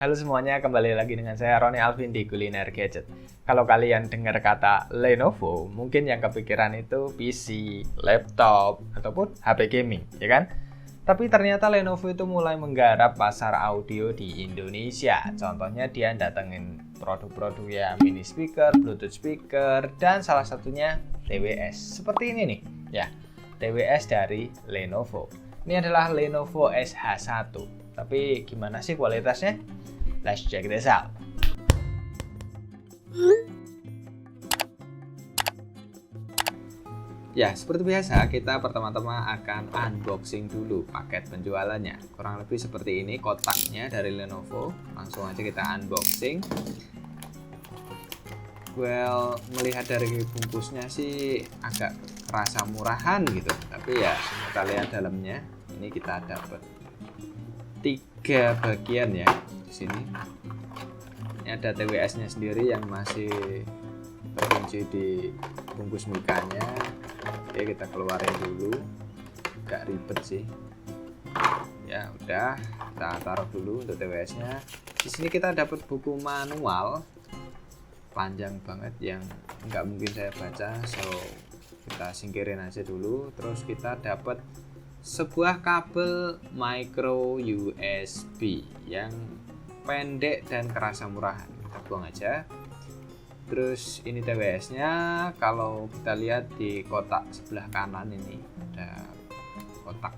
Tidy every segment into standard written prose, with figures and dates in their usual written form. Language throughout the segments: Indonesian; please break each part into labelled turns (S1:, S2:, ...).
S1: Halo semuanya, kembali lagi dengan saya Roni Alvin di Kuliner Gadget. Kalau kalian dengar kata Lenovo, mungkin yang kepikiran itu PC, laptop, ataupun HP gaming, ya kan? Tapi ternyata Lenovo itu mulai menggarap pasar audio di Indonesia. Contohnya dia datengin produk-produk ya mini speaker, bluetooth speaker, dan salah satunya TWS. Seperti ini nih, ya, TWS dari Lenovo. Ini adalah Lenovo SH1. Tapi gimana sih kualitasnya? Let's check this out. Ya, seperti biasa kita pertama-tama akan unboxing dulu paket penjualannya. Kurang lebih seperti ini kotaknya dari Lenovo. Langsung aja kita unboxing. Well, melihat dari bungkusnya sih agak kerasa murahan gitu. Tapi ya, kita lihat dalamnya. Ini kita dapat 3 bagian ya. Di sini ini ada TWS-nya sendiri yang masih terkunci di bungkus mikanya. Oke, kita keluarin dulu, gak ribet sih ya. Udah, kita taruh dulu untuk TWS-nya. Di sini kita dapat buku manual panjang banget yang nggak mungkin saya baca, so kita singkirin aja dulu. Terus kita dapat sebuah kabel micro USB yang pendek dan kerasa murahan. Kita buang aja. Terus ini TWS-nya. Kalau kita lihat di kotak sebelah kanan ini ada kotak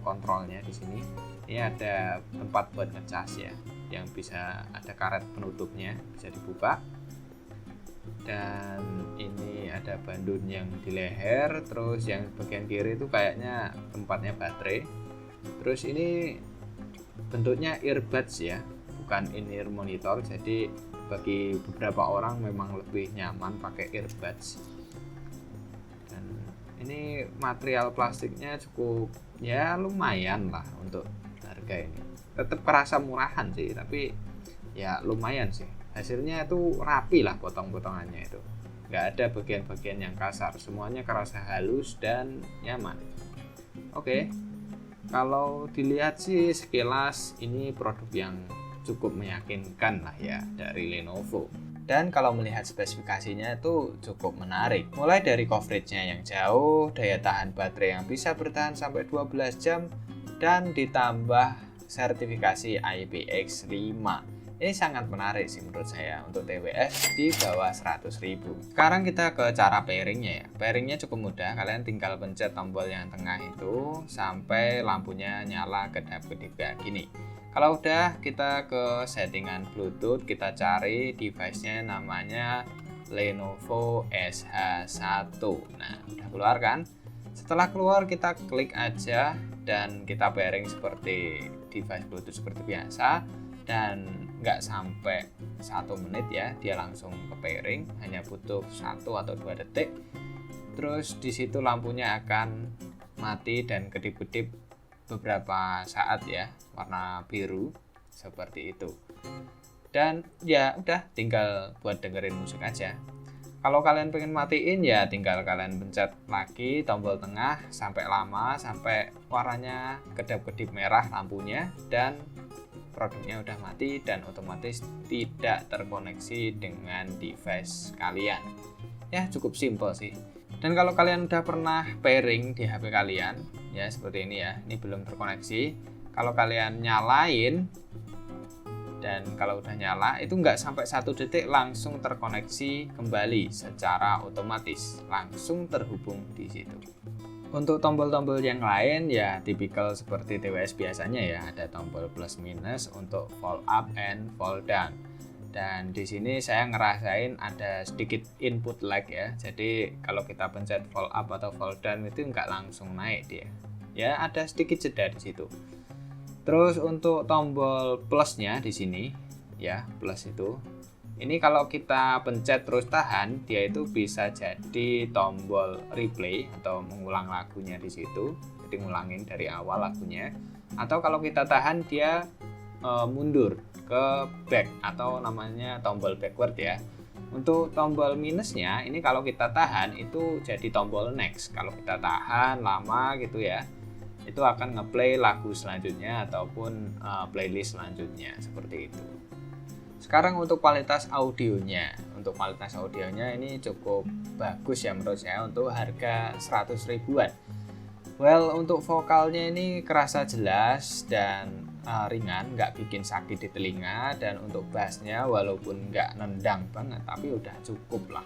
S1: kontrolnya di sini. Ini ada tempat buat ngecas ya, yang bisa ada karet penutupnya, bisa dibuka. Dan ini ada bandun yang di leher. Terus yang bagian kiri itu kayaknya tempatnya baterai. Terus ini bentuknya earbuds ya, bukan in-ear monitor. Jadi bagi beberapa orang memang lebih nyaman pakai earbuds. Dan ini material plastiknya cukup ya lumayan lah untuk harga ini. Tetap kerasa murahan sih, tapi ya lumayan sih. Hasilnya itu rapi lah potong-potongannya itu. Nggak ada bagian-bagian yang kasar, semuanya kerasa halus dan nyaman. Oke. Kalau dilihat sih sekilas ini produk yang cukup meyakinkan lah ya dari Lenovo. Dan kalau melihat spesifikasinya itu cukup menarik. Mulai dari coveragenya yang jauh, daya tahan baterai yang bisa bertahan sampai 12 jam, dan ditambah sertifikasi IPX5. Ini sangat menarik sih menurut saya untuk TWS di bawah 100.000. Sekarang kita ke cara pairingnya ya. Pairingnya cukup mudah, kalian tinggal pencet tombol yang tengah itu sampai lampunya nyala kedap-kedip kayak gini. Kalau udah, kita ke settingan Bluetooth, kita cari device-nya namanya Lenovo SH1. Nah, udah keluar kan? Setelah keluar kita klik aja dan kita pairing seperti device Bluetooth seperti biasa. Dan nggak sampai 1 menit ya, dia langsung ke pairing, hanya butuh 1 atau 2 detik. Terus di situ lampunya akan mati dan kedip-kedip beberapa saat ya, warna biru seperti itu. Dan ya udah, tinggal buat dengerin musik aja. Kalau kalian pengen matiin ya tinggal kalian pencet lagi tombol tengah sampai lama, sampai warnanya kedap-kedip merah lampunya dan produknya udah mati dan otomatis tidak terkoneksi dengan device kalian. Ya cukup simple sih. Dan kalau kalian udah pernah pairing di HP kalian ya seperti ini ya, ini belum terkoneksi. Kalau kalian nyalain dan kalau udah nyala itu nggak sampai 1 detik langsung terkoneksi kembali secara otomatis, langsung terhubung di situ. Untuk tombol-tombol yang lain ya tipikal seperti TWS biasanya ya, ada tombol plus minus untuk fold up and fold down. Dan di sini saya ngerasain ada sedikit input lag ya. Jadi kalau kita pencet fold up atau fold down itu nggak langsung naik dia. Ya ada sedikit jeda di situ. Terus untuk tombol plusnya di sini ya, plus itu. Ini kalau kita pencet terus tahan, dia itu bisa jadi tombol replay atau mengulang lagunya di situ. Jadi ngulangin dari awal lagunya. Atau kalau kita tahan dia mundur ke back atau namanya tombol backward ya. Untuk tombol minusnya ini kalau kita tahan itu jadi tombol next. Kalau kita tahan lama gitu ya, itu akan ngeplay lagu selanjutnya ataupun playlist selanjutnya seperti itu. Sekarang untuk kualitas audionya. Untuk kualitas audionya ini cukup bagus ya menurut saya untuk harga 100 ribuan. Well, untuk vokalnya ini kerasa jelas dan ringan, nggak bikin sakit di telinga. Dan untuk bassnya walaupun nggak nendang banget, tapi udah cukup lah.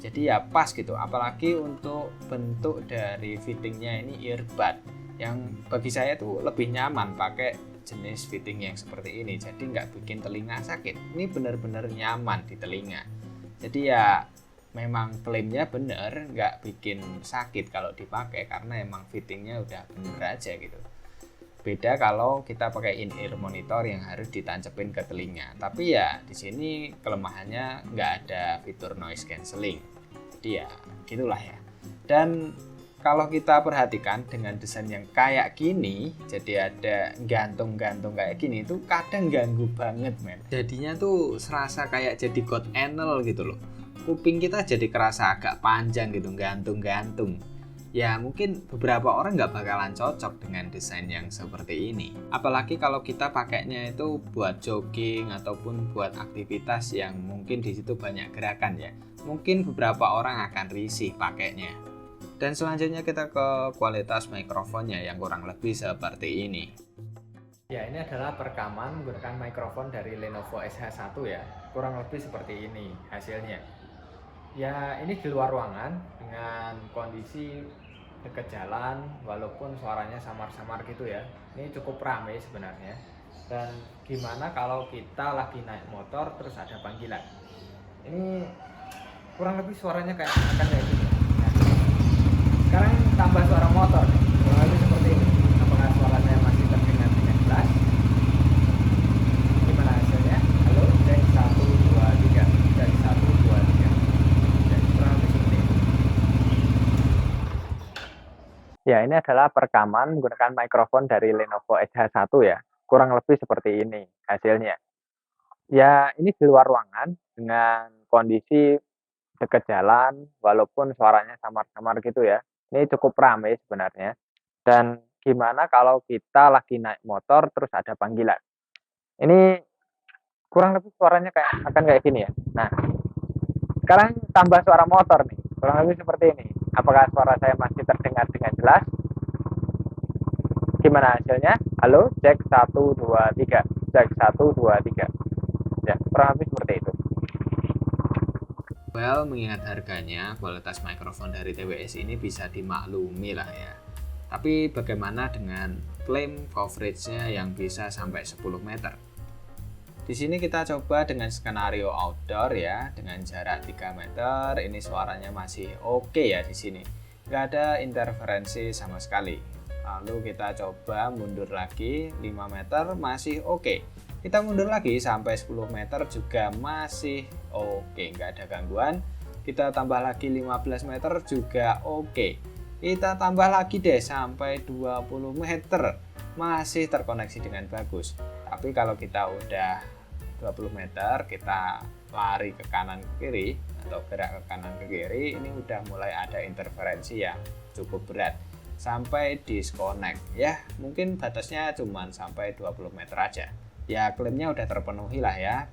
S1: Jadi ya pas gitu, apalagi untuk bentuk dari fittingnya ini earbud, yang bagi saya tuh lebih nyaman pakai jenis fitting yang seperti ini. Jadi nggak bikin telinga sakit, ini benar-benar nyaman di telinga. Jadi ya memang klaimnya bener, nggak bikin sakit kalau dipakai karena emang fittingnya udah bener aja gitu. Beda kalau kita pakai in-ear monitor yang harus ditancepin ke telinga. Tapi ya di sini kelemahannya nggak ada fitur noise cancelling. Jadi ya gitulah ya. Dan kalau kita perhatikan dengan desain yang kayak gini, jadi ada gantung-gantung kayak gini, itu kadang ganggu banget men. Jadinya tuh serasa kayak jadi god anal gitu loh. Kuping kita jadi kerasa agak panjang gitu, gantung-gantung. Ya mungkin beberapa orang nggak bakalan cocok dengan desain yang seperti ini. Apalagi kalau kita pakainya itu buat jogging ataupun buat aktivitas yang mungkin di situ banyak gerakan ya. Mungkin beberapa orang akan risih pakainya. Dan selanjutnya kita ke kualitas mikrofonnya yang kurang lebih seperti ini. Ya, ini adalah perekaman menggunakan mikrofon dari Lenovo SH1 ya. Kurang lebih seperti ini hasilnya. Ya, ini di luar ruangan dengan kondisi dekat jalan, walaupun suaranya samar-samar gitu ya. Ini cukup ramai sebenarnya. Dan gimana kalau kita lagi naik motor terus ada panggilan? Ini kurang lebih suaranya kayak akan kayak gini. Nah, sekarang tambah suara motor nih, kurang lebih seperti ini. Apakah suaranya masih terdengar dengan jelas? Gimana hasilnya? Halo, cek 1, 2, 3. Cek 1, 2, 3. Dan kurang lebih seperti ini. Ya, ini adalah perekaman menggunakan mikrofon dari Lenovo SH1 ya. Kurang lebih seperti ini hasilnya. Ya, ini di luar ruangan dengan kondisi dekat jalan, walaupun suaranya samar-samar gitu ya. Ini cukup ramai sebenarnya. Dan gimana kalau kita lagi naik motor terus ada panggilan? Ini kurang lebih suaranya akan kayak gini ya. Nah, sekarang tambah suara motor nih, kurang lebih seperti ini. Apakah suara saya masih terdengar dengan jelas? Gimana hasilnya? Halo, cek 1, 2, 3. Cek 1, 2, 3. Ya, kurang lebih seperti itu. Well, mengingat harganya, kualitas mikrofon dari TWS ini bisa dimaklumi lah ya. Tapi bagaimana dengan klaim coveragenya yang bisa sampai 10 meter? Di sini kita coba dengan skenario outdoor ya, dengan jarak 3 meter. Ini suaranya masih oke ya di sini. Nggak ada interferensi sama sekali. Lalu kita coba mundur lagi 5 meter, masih oke. Kita mundur lagi sampai 10 meter juga masih oke, nggak ada gangguan. Kita tambah lagi 15 meter juga oke. Kita tambah lagi deh sampai 20 meter, masih terkoneksi dengan bagus. Tapi kalau kita udah 20 meter, kita lari ke kanan ke kiri atau gerak ke kanan ke kiri, ini udah mulai ada interferensi yang cukup berat sampai disconnect ya. Mungkin batasnya cuma sampai 20 meter aja. Ya klaimnya udah terpenuhi lah ya,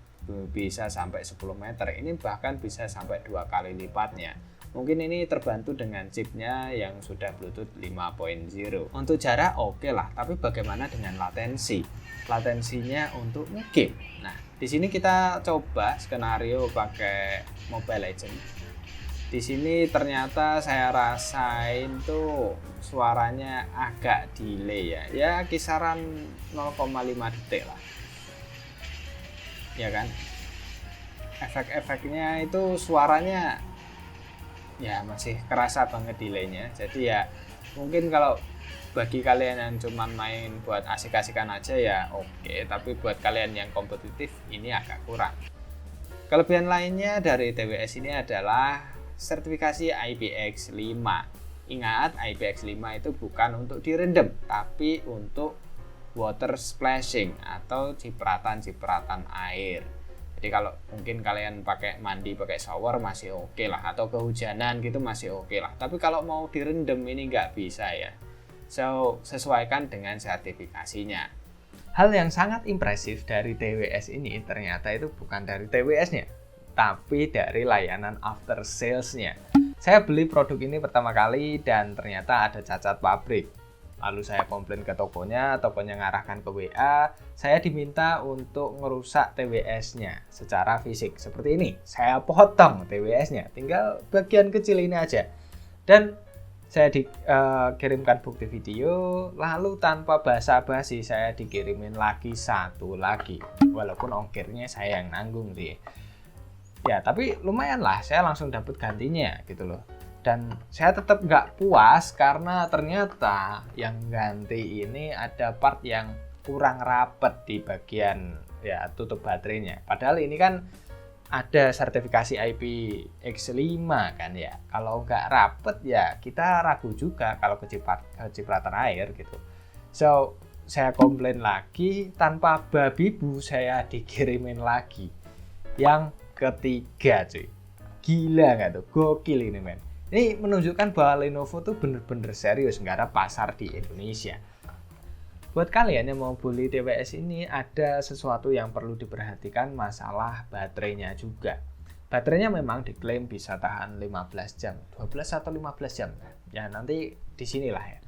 S1: bisa sampai 10 meter, ini bahkan bisa sampai 2 kali lipatnya. Mungkin ini terbantu dengan chipnya yang sudah Bluetooth 5.0. Untuk jarak oke lah, tapi bagaimana dengan latensi? Latensinya untuk game. Nah, di sini kita coba skenario pakai Mobile Legends. Di sini ternyata saya rasain tuh suaranya agak delay ya. Ya kisaran 0,5 detik lah. Ya kan? Efek-efeknya itu suaranya ya masih kerasa banget delaynya. Jadi ya mungkin kalau bagi kalian yang cuma main buat asik-asikan aja ya oke, tapi buat kalian yang kompetitif ini agak kurang. Kelebihan lainnya dari TWS ini adalah sertifikasi IPX5. Ingat, IPX5 itu bukan untuk direndam, tapi untuk water splashing atau cipratan-cipratan air. Jadi kalau mungkin kalian pakai mandi pakai shower masih oke lah, atau kehujanan gitu masih oke lah. Tapi kalau mau direndam ini nggak bisa ya. So, sesuaikan dengan sertifikasinya. Hal yang sangat impresif dari TWS ini ternyata itu bukan dari TWS-nya, tapi dari layanan after sales-nya. Saya beli produk ini pertama kali dan ternyata ada cacat pabrik. Lalu saya komplain ke tokonya ngarahkan ke WA, saya diminta untuk ngerusak TWS-nya secara fisik. Seperti ini, saya potong TWS-nya, tinggal bagian kecil ini aja. Dan saya dikirimkan bukti video, lalu tanpa basa-basi saya dikirimin lagi satu lagi. Walaupun ongkirnya saya yang nanggung sih. Ya, tapi lumayan lah, saya langsung dapat gantinya gitu loh. Dan saya tetap nggak puas karena ternyata yang ganti ini ada part yang kurang rapet di bagian ya tutup baterainya. Padahal ini kan ada sertifikasi IPX5 kan ya. Kalau nggak rapet ya kita ragu juga kalau kecipratan air gitu. So, saya komplain lagi, tanpa babi bu saya dikirimin lagi. Yang ketiga cuy. Gila nggak tuh? Gokil ini men. Ini menunjukkan bahwa Lenovo tuh bener-bener serius nggak ada pasar di Indonesia. Buat kalian yang mau beli TWS ini, ada sesuatu yang perlu diperhatikan, masalah baterainya juga. Baterainya memang diklaim bisa tahan 15 jam, 12 atau 15 jam. Ya nanti di sinilah ya.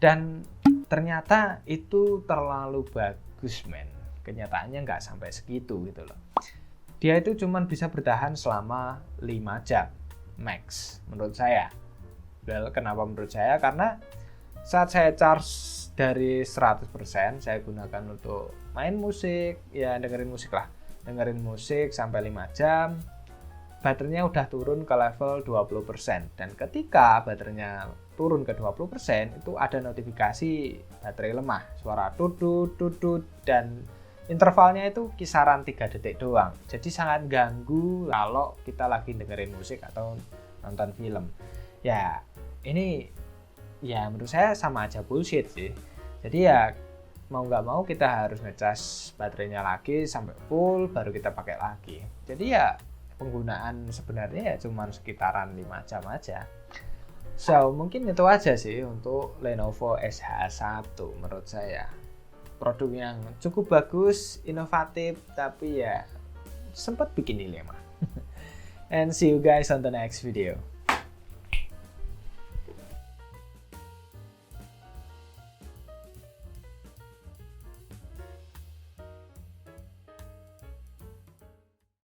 S1: Dan ternyata itu terlalu bagus men. Kenyataannya nggak sampai segitu gitu loh. Dia itu cuma bisa bertahan selama 5 jam max menurut saya. Well, kenapa menurut saya? Karena saat saya charge dari 100% saya gunakan untuk main musik, ya dengerin musik lah. Dengerin musik sampai 5 jam, baterainya udah turun ke level 20%. Dan ketika baterainya turun ke 20%, itu ada notifikasi baterai lemah. Suara tutut, dan intervalnya itu kisaran 3 detik doang. Jadi sangat ganggu kalau kita lagi dengerin musik atau nonton film. Ya, ini ya menurut saya sama aja bullshit sih. Jadi ya mau nggak mau kita harus ngecas baterainya lagi sampai full baru kita pakai lagi. Jadi ya penggunaan sebenarnya ya cuma sekitaran 5 jam aja. So mungkin itu aja sih untuk Lenovo SH1 menurut saya. Produk yang cukup bagus, inovatif, tapi ya sempat bikin dilema. And see you guys on the next video.